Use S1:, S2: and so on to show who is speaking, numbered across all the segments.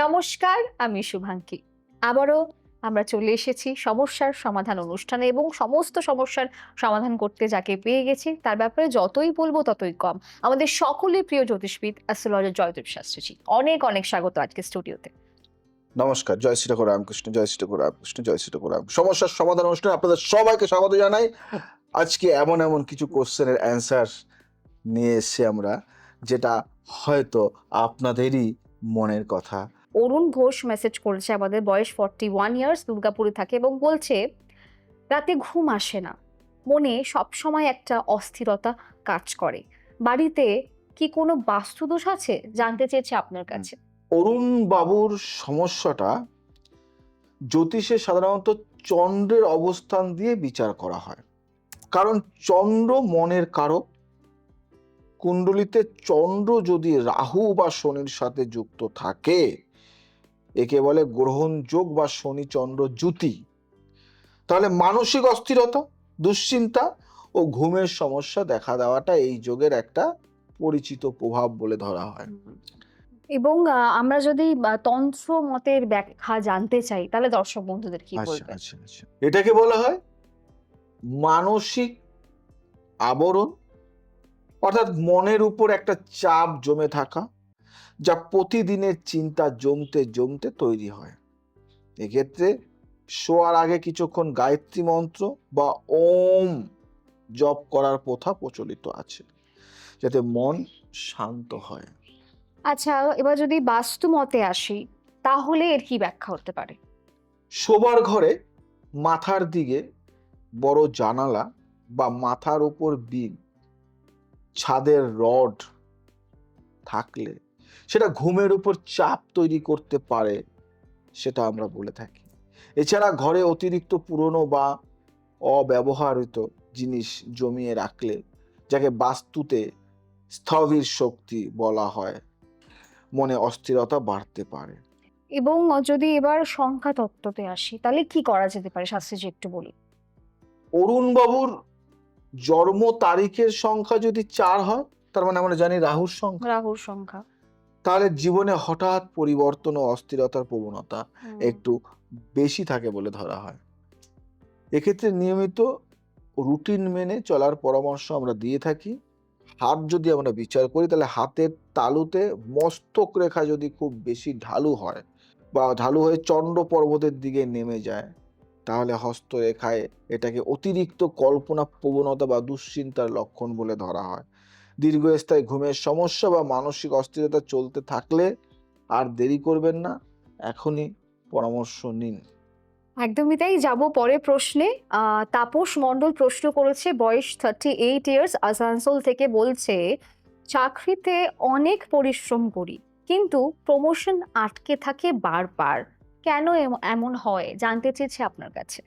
S1: নমস্কার, আমি শুভাঙ্কি। আবারও আমরা চলে এসেছি সমস্যার সমাধান অনুষ্ঠানে এবং সমস্ত সমস্যার সমাধান করতে যাকে পেয়ে গেছি তার ব্যাপারে যতই বলবো ততই কম। আমাদের সকলের প্রিয় জ্যোতিষবিদ অ্যাস্ট্রোলজার জয়দেব শাস্ত্রীজি। অনেক অনেক স্বাগত আজকে স্টুডিওতে।
S2: নমস্কার। জয় শ্রী ঠাকুর রামকৃষ্ণ, জয় শ্রী ঠাকুর রামকৃষ্ণ, জয় শ্রী ঠাকুর রাম। সমস্যার সমাধান অনুষ্ঠানে আপনাদের সবাইকে স্বাগত জানাই। আজকে এমন কিছু কোশ্চেনের অ্যান্সার নিয়ে এসেছি আমরা, যেটা হয়তো আপনাদেরই মনের কথা।
S1: অরুণ ঘোষ মেসেজ করেছে, আমাদের বয়স 41 ইয়ার্স, দুর্গাপুরে থাকে এবং বলছে রাতে ঘুম আসে না, মনে সবসময় একটা অস্থিরতা কাজ করে। বাড়িতে কি কোনো বাস্তুদোষ আছে জানতে চেয়েছে আপনার কাছে।
S2: অরুণ বাবুর সমস্যাটা জ্যোতিষে সাধারণত চন্দ্রের অবস্থান দিয়ে বিচার করা হয়, কারণ চন্দ্র মনের কারক। কুণ্ডলিতে চন্দ্র যদি রাহু বা শনির সাথে যুক্ত থাকে, একে বলে গ্রহণ যোগ বা শনি চন্দ্র যুতি। তাহলে মানসিক অস্থিরতা, দুশ্চিন্তা ও ঘুমের সমস্যা দেখা দেওয়াটা এই যোগের একটা পরিচিত প্রভাব বলে ধরা হয়।
S1: এবং আমরা যদি তন্ত্র মতের ব্যাখ্যা জানতে চাই তাহলে দর্শক বন্ধুদের কি বলবেন?
S2: এটাকে বলা হয় মানসিক আবরণ, অর্থাৎ মনের উপর একটা চাপ জমে থাকা, যা প্রতিদিনের চিন্তা জমতে জমতে তৈরি হয়। এক্ষেত্রে শোয়ার আগে কিছুক্ষণ গায়ত্রী মন্ত্র বা ওম জপ করার প্রথা প্রচলিত আছে, যাতে মন শান্ত হয়।
S1: আচ্ছা, এবার যদি বাস্তু মতে আসি তাহলে এর কি ব্যাখ্যা হতে পারে?
S2: শোবার ঘরে মাথার দিকে বড় জানালা বা মাথার উপর বিম, ছাদের রড থাকলে সেটা ঘুমের উপর চাপ তৈরি করতে পারে, সেটা আমরা বলে থাকি। এছাড়া ঘরে অতিরিক্ত পুরনো বা অব্যবহৃত জিনিস জমিয়ে রাখলে, যাকে বাস্তুতে স্থবির শক্তি বলা হয়, মনে অস্থিরতা বাড়তে পারে।
S1: এবং যদি এবার সংখ্যা তত্ত্বতে আসি তাহলে কি করা যেতে পারে, শাস্ত্রীজি একটু বলুন।
S2: অরুণ বাবুর জন্ম তারিখের সংখ্যা যদি 4 হয়, তার মানে আমরা জানি রাহুর সংখ্যা,
S1: রাহুর সংখ্যা।
S2: তাহলে জীবনে হঠাৎ পরিবর্তন ও অস্থিরতার প্রবণতা একটু বেশি থাকে বলে ধরা হয়। এক্ষেত্রে নিয়মিত রুটিন মেনে চলার পরামর্শ আমরা দিয়ে থাকি। হাত যদি আমরা বিচার করি, তাহলে হাতের তালুতে মস্তক রেখা যদি খুব বেশি ঢালু হয় বা ঢালু হয়ে চন্দ্র পর্বতের দিকে নেমে যায়, তাহলে হস্তরেখায় এটাকে অতিরিক্ত কল্পনা প্রবণতা বা দুশ্চিন্তার লক্ষণ বলে ধরা হয়। দীর্ঘস্থায়ী ঘুমের সমস্যা বা মানসিক অস্থিরতা চলতে থাকলে আর দেরি করবেন না, এখনই পরামর্শ নিন।
S1: একদমই তাই, যাব পরের প্রশ্নে। তাপস মণ্ডল প্রশ্ন করেছে, বয়স 38 ইয়ার্স, আসানসোল থেকে, বলছে চাকরিতে অনেক পরিশ্রম করি কিন্তু প্রমোশন আটকে থাকে বারবার, কেন এমন হয় জানতে চেয়েছে আপনার কাছে।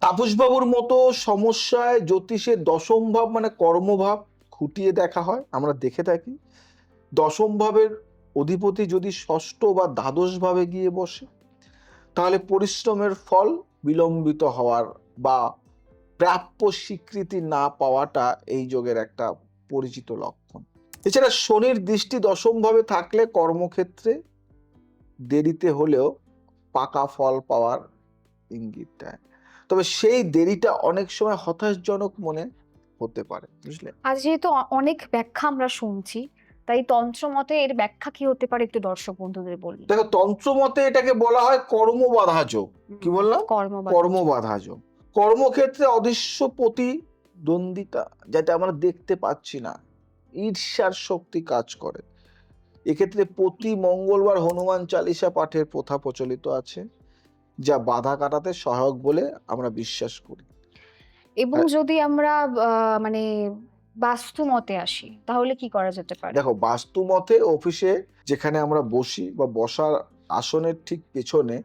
S2: তাপসবাবুর মতো সমস্যায় জ্যোতিষের দশম ভাব মানে কর্মভাব খুঁটিয়ে দেখা হয়, আমরা দেখে থাকি। দশম ভাবের অধিপতি যদি ষষ্ঠ বা দ্বাদশ ভাবে গিয়ে বসে, তাহলে পরিশ্রমের ফল বিলম্বিত হওয়ার বা প্রাপ্য স্বীকৃতি না পাওয়াটা এই যোগের একটা পরিচিত লক্ষণ। এছাড়া শনির দৃষ্টি দশম ভাবে থাকলে কর্মক্ষেত্রে দেরিতে হলেও পাকা ফল পাওয়ার ইঙ্গিত দেয়, তবে সেই দেরিটা অনেক সময় হতাশজনক মনে হতে পারে, বুঝলে।
S1: আজ যেহেতু অনেক ব্যাখ্যা আমরা শুনছি, তাই তন্ত্র মতে এর ব্যাখ্যা কি হতে পারে একটু দর্শক বন্ধুদের বলুন।
S2: দেখো, তন্ত্রমতে এটাকে বলা হয় কর্মবাধা যোগ। কি বললাম? কর্মবাধা যোগ। কর্মক্ষেত্রে অদৃশ্য প্রতিদ্বন্দ্বিতা, যেটা আমরা দেখতে পাচ্ছি না, ঈর্ষার শক্তি কাজ করে। এক্ষেত্রে প্রতি মঙ্গলবার হনুমান চালিসা পাঠের প্রথা প্রচলিত আছে, যা বাধা কাটাতে সহায়ক বলে আমরা বিশ্বাস করি।
S1: এবং যদি আমরা মানে বাস্তু মতে আসি তাহলে কি করা যেতে পারে?
S2: দেখো, বাস্তু মতে অফিসে যেখানে আমরা বসি বা বসার আসনের ঠিক পেছনে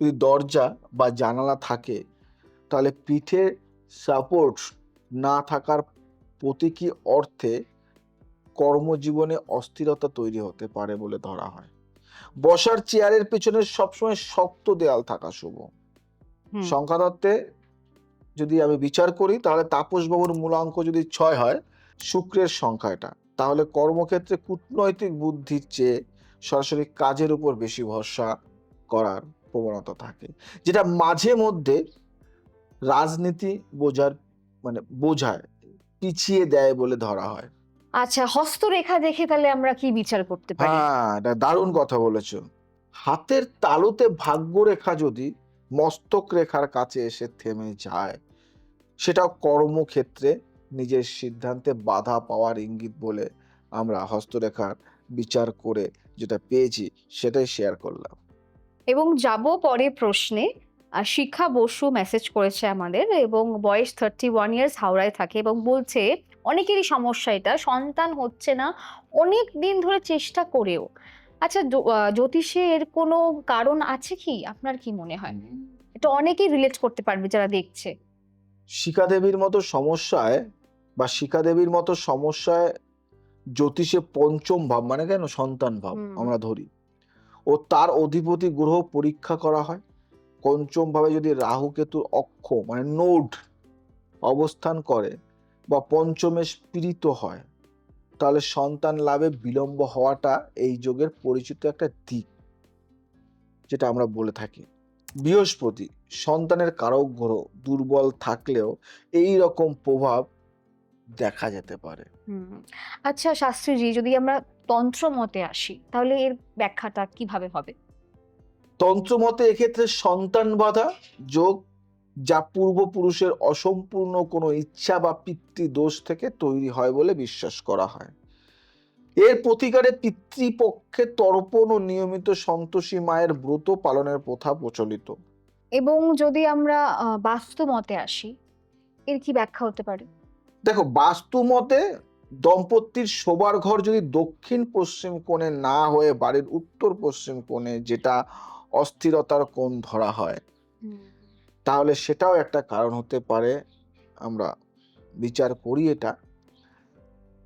S2: যদি দরজা বা জানালা থাকে, তাহলে পিঠে সাপোর্ট না থাকার প্রতীকী অর্থে কর্মজীবনে অস্থিরতা তৈরি হতে পারে বলে ধরা হয়। বসার চেয়ারের পেছনে সবসময় শক্ত দেয়াল থাকা শুভ। সংখ্যাতত্ত্বে যদি আমি বিচার করি, তাহলে তাপসবাবুর মূলাঙ্ক যদি 6 হয়, শুক্রের সংখ্যা এটা, তাহলে কর্মক্ষেত্রে কূটনৈতিক বুদ্ধির চেয়ে সরাসরি কাজের উপর বেশি ভরসা করার প্রবণতা থাকে, যেটা মাঝে মধ্যে রাজনীতি বোঝায় পিছিয়ে দেয় বলে ধরা হয়।
S1: আচ্ছা, হস্তরেখা দেখে তাহলে আমরা কি বিচার করতে পারি?
S2: হ্যাঁ, এটা দারুণ কথা বলেছো। হাতের তালুতে ভাগ্যরেখা যদি মস্তক রেখার কাছে এসে থেমে যায়, সেটা কর্মক্ষেত্রে নিজের সিদ্ধান্তে বাধা পাওয়ার ইঙ্গিত বলে আমরা হস্তরেখার বিচার করে যেটা পেয়েছি সেটাই শেয়ার করলাম।
S1: এবং যাব পরে প্রশ্নে। শিখা বসু মেসেজ করেছে আমাদের এবং বয়স 31 ইয়ার্স, হাওড়ায় থাকে এবং বলছে অনেকেরই সমস্যা এটা, সন্তান হচ্ছে না অনেক দিন ধরে চেষ্টা করেও। আচ্ছা, জ্যোতিষে এর কোনো কারণ আছে কি? আপনার কি মনে হয়? এটা অনেকেই রিলেট করতে পারবে যারা দেখছে।
S2: শিখা দেবীর মতো সমস্যায় জ্যোতিষে পঞ্চম ভাব মানে কেন সন্তান ভাব
S1: হুম।
S2: আমরা ধরি, ও তার অধিপতি গ্রহ পরীক্ষা করা হয়। পঞ্চম ভাবে যদি রাহু কেতুর অক্ষ মানে নোড অবস্থান করে বা পঞ্চমে স্পীড়িত হয়, তাহলে সন্তান লাভে বিলম্ব হওয়াটা এই যোগের পরিচিত একটা দিক, যেটা আমরা বলে থাকি। বৃহস্পতি সন্তানের কারক গ্রহ, দুর্বল থাকলেও এই রকম প্রভাব দেখা যেতে পারে।
S1: হুম। আচ্ছা শাস্ত্রীজি, যদি আমরা তন্ত্র মতে আসি তাহলে এর ব্যাখ্যাটা কিভাবে হবে?
S2: তন্ত্রমতে এক্ষেত্রে সন্তান বাধা যোগ, যা পূর্বপুরুষের অসম্পূর্ণ কোনো ইচ্ছা বা পিতৃদোষ থেকে তৈরি হয় বলে বিশ্বাস করা হয়। এর প্রতিকারে পিতৃপক্ষে তর্পণ ও নিয়মিত সন্তোষী মায়ের ব্রত পালনের প্রথা প্রচলিত।
S1: এবং যদি আমরা বাস্তু মতে আসি, এর কি ব্যাখ্যা হতে পারে?
S2: দেখো, বাস্তু মতে দম্পতির শোবার ঘর যদি দক্ষিণ পশ্চিম কোণে না হয়ে বাড়ির উত্তর পশ্চিম কোণে, যেটা অস্থিরতার কোণ ধরা হয়,
S1: হুম।
S2: তাহলে সেটাও একটা কারণ হতে পারে। আমরা বিচার করি এটা।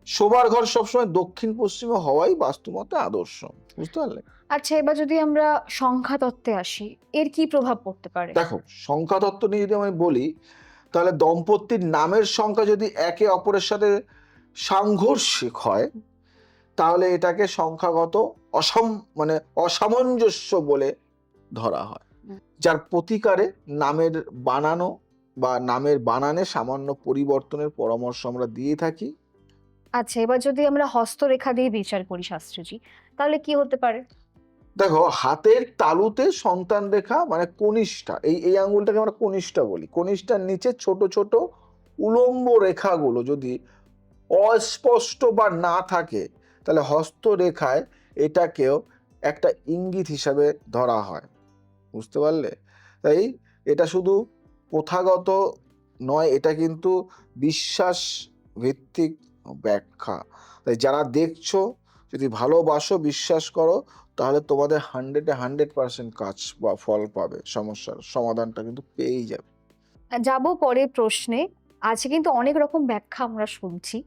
S2: শোবার ঘর সবসময় দক্ষিণ পশ্চিমে হওয়াই বাস্তুমতে আদর্শ। বুঝতে পারলে?
S1: আচ্ছা, এবার যদি আমরা সংখ্যা তত্ত্বে আসি, এর কি প্রভাব পড়তে পারে?
S2: দেখো, সংখ্যা তত্ত্ব নিয়ে যদি আমি বলি, তাহলে দম্পতির নামের সংখ্যা যদি একে অপরের সাথে সাংঘর্ষিক হয়, তাহলে এটাকে সংখ্যাগত অসম মানে অসামঞ্জস্য বলে ধরা হয়,
S1: হুম।
S2: যার প্রতিকারে নামের বানানো বা নামের বানানে সামান্য পরিবর্তনের পরামর্শ আমরা দিয়ে থাকি।
S1: আচ্ছা, এবার যদি আমরা হস্তরেখা দিয়ে বিচার করি শাস্ত্রীজি, তাহলে কি হতে পারে?
S2: দেখো, হাতের তালুতে সন্তান রেখা মানে কনিষ্ঠা, এই আঙ্গুলটাকে আমরা কনিষ্ঠা বলি, কনিষ্ঠার নিচে ছোট ছোট উলম্ব রেখাগুলো যদি অস্পষ্ট বা না থাকে, তাহলে হস্তরেখায় এটাকেও একটা ইঙ্গিত হিসাবে ধরা হয়। বুঝতে পারলে? তাই এটা শুধু প্রথাগত নয়, এটা কিন্তু বিশ্বাস ভিত্তিক ব্যাখ্যা। তাই যারা দেখছো, যদি ভালোবাসো, বিশ্বাস করো, তাহলে তোমাদের 100% কাজ বা ফল পাবে, সমস্যার সমাধানটা কিন্তু পেয়েই যাবে।
S1: যাব পরের প্রশ্নে। আজকে কিন্তু অনেক রকম ব্যাখ্যা আমরা শুনছি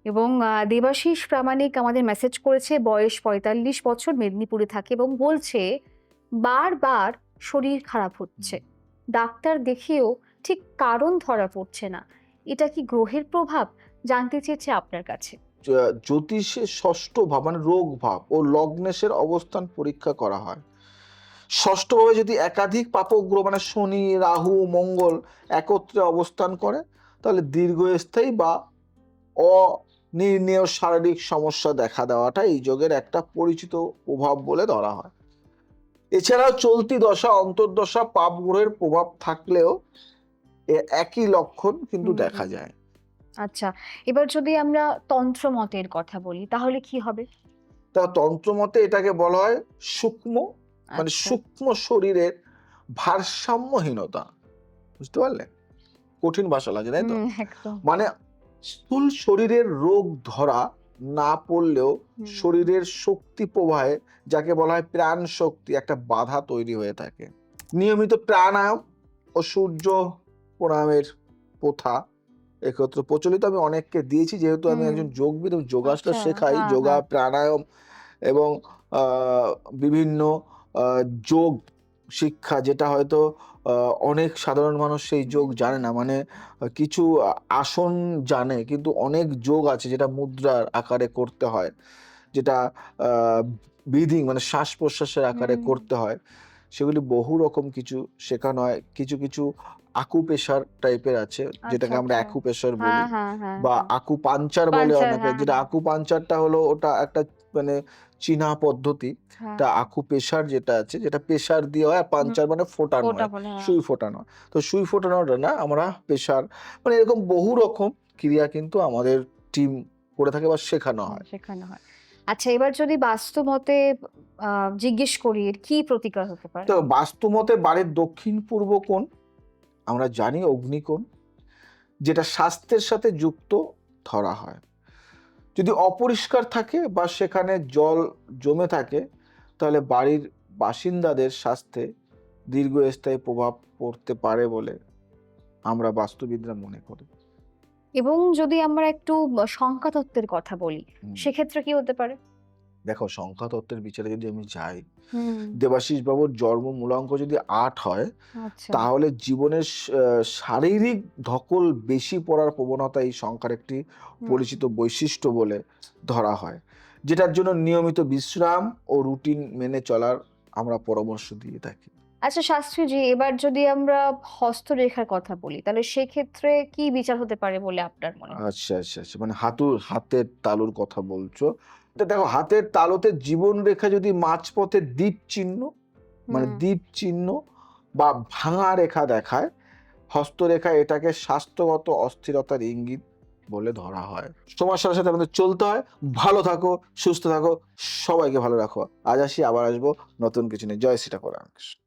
S1: এবং দেবাশিস প্রামাণিক আমাদের মেসেজ করেছে, বয়স ৪৫ বছর, মেদিনীপুরে থাকে এবং বলছে বারবার শরীর খারাপ হচ্ছে। ডাক্তার দেখিয়েও ঠিক কারণ ধরা পড়ছে না। এটা কি গ্রহের প্রভাব? জানতে চেয়েছে আপনার কাছে।
S2: জ্যোতিষে ষষ্ঠ ভাব মানে রোগ ভাব ও লগ্নেশের অবস্থান পরীক্ষা করা হয়। ষষ্ঠ ভাবে যদি একাধিক পাপগ্রহ মানে শনি, রাহু, মঙ্গল একত্রে অবস্থান করে, তাহলে দীর্ঘস্থায়ী বা অনির্ণেয় শারীরিক সমস্যা দেখা দেওয়াটা এই যোগের একটা পরিচিত প্রভাব বলে ধরা হয়। এছাড়াও চলতি দশা, অন্তর্দশা পাপ গ্রহের প্রভাব থাকলেও একই লক্ষণ কিন্তু দেখা যায়।
S1: আচ্ছা, এবার যদি আমরা তন্ত্র মতের কথা বলি তাহলে কি হবে?
S2: তা তন্ত্রমতে এটাকে বলা হয় সূক্ষ্ম মানে
S1: আচ্ছা।
S2: সূক্ষ্ম শরীরের ভারসাম্যহীনতা। বুঝতে পারলে? কঠিন ভাষা লাগে, তাই তো?
S1: একদম।
S2: মানে স্থূল শরীরের রোগ ধরা না পড়লেও
S1: হুম।
S2: শরীরের শক্তি প্রবাহে, যাকে বলা হয় প্রাণ শক্তি, একটা বাধা তৈরি হয়ে থাকে। নিয়মিত প্রাণায়াম ও সূর্য প্রণামের প্রথা একত্র প্রচলিত। আমি অনেককে দিয়েছি, যেহেতু আমি একজন যোগবিদ এবং যোগাসন
S1: আচ্ছা,
S2: শেখাই।
S1: হ্যাঁ,
S2: যোগা,
S1: হ্যাঁ।
S2: প্রাণায়াম এবং বিভিন্ন যোগ শিক্ষা, যেটা হয়তো অনেক সাধারণ মানুষ সেই যোগ জানে না। মানে কিছু আসন জানে, কিন্তু অনেক যোগ আছে যেটা মুদ্রার আকারে করতে হয়। যেটা ব্রিদিং মানে শ্বাস প্রশ্বাসের আকারে
S1: হুম।
S2: করতে হয়, সেগুলি বহু রকম কিছু শেখানো হয়। কিছু কিছু আকুপ্রেশার টাইপের আছে,
S1: আচ্ছা,
S2: যেটাকে আমরা
S1: আচ্ছা।
S2: অ্যাকুপ্রেশার
S1: হ্যাঁ,
S2: বলি,
S1: হ্যাঁ, হ্যাঁ,
S2: বা
S1: হ্যাঁ।
S2: আকুপাঞ্চার বলে
S1: পাঞ্চার,
S2: অনেকে।
S1: হ্যাঁ,
S2: যেটা
S1: হ্যাঁ,
S2: আকুপাঞ্চারটা হলো ওটা একটা মানে চীনা পদ্ধতি।
S1: হ্যাঁ।
S2: তা আকুপ্রেশার যেটা আছে, যেটা প্রেশার দিয়ে হয়, আর
S1: হুম,
S2: পাঞ্চার মানে ফোটানো
S1: ওটা
S2: হয়,
S1: বলে, হ্যাঁ।
S2: সুই ফোটানো হয়। তো সুই ফোটানোটা না, আমরা প্রেশার মানে এরকম বহু রকম ক্রিয়া কিন্তু আমাদের টিম করে থাকে বা শেখানো হয়।
S1: শেখানো হয়। আচ্ছা, এবার যদি বাস্তবমতে জিজ্ঞেস করি এর কি প্রতিকার হতে পারে?
S2: তো বাস্তুমতে বাড়ির দক্ষিণ পূর্ব কোণ আমরা জানি অগ্নিকোণ, যেটা স্বাস্থ্যের সাথে যুক্ত ধরা হয়। যদি অপরিষ্কার থাকে বা সেখানে জল জমে থাকে, তাহলে বাড়ির বাসিন্দাদের স্বাস্থ্যে দীর্ঘস্থায়ী প্রভাব পড়তে পারে বলে আমরা বাস্তুবিদরা মনে করি।
S1: এবং যদি আমরা একটু সংখ্যাতত্ত্বের কথা বলি,
S2: হুম।
S1: সেক্ষেত্রে কি হতে পারে?
S2: দেখো, সংখ্যাতত্ত্বের বিচারে যদি আমি যাই,
S1: হুম।
S2: দেবাশিস বাবুর জন্ম মূলাঙ্ক যদি ৮ হয়,
S1: আচ্ছা।
S2: তাহলে জীবনের শারীরিক ধকল বেশি পড়ার প্রবণতা এই সংখ্যার একটি
S1: হুম।
S2: পরিচিত বৈশিষ্ট্য বলে ধরা হয়, যেটার জন্য নিয়মিত বিশ্রাম ও রুটিন মেনে চলার আমরা পরামর্শ দিয়ে থাকি।
S1: আচ্ছা শাস্ত্রীজি, এবার যদি আমরা হস্তরেখার কথা বলি, তাহলে সেক্ষেত্রে কি বিচার হতে পারে বলে আপনার মনে হয়?
S2: আচ্ছা, আচ্ছা, আচ্ছা। মানে হাতের তালুর কথা বলছো। তো দেখো, হাতের তালুতে জীবন রেখা যদি মাঝপথে দ্বীপ চিহ্ন, মানে
S1: হুম।
S2: দ্বীপ চিহ্ন বা ভাঙা রেখা দেখায়, হস্তরেখা এটাকে স্বাস্থ্যগত অস্থিরতার ইঙ্গিত বলে ধরা হয়। সময়ের সাথে সাথে আমাদের চলতে হয়। ভালো থাকো, সুস্থ থাকো, সবাইকে ভালো রাখো। আজ আসি, আবার আসবো নতুন কিছু নিয়ে। জয় শ্রী ঠাকুর রামকৃষ্ণ।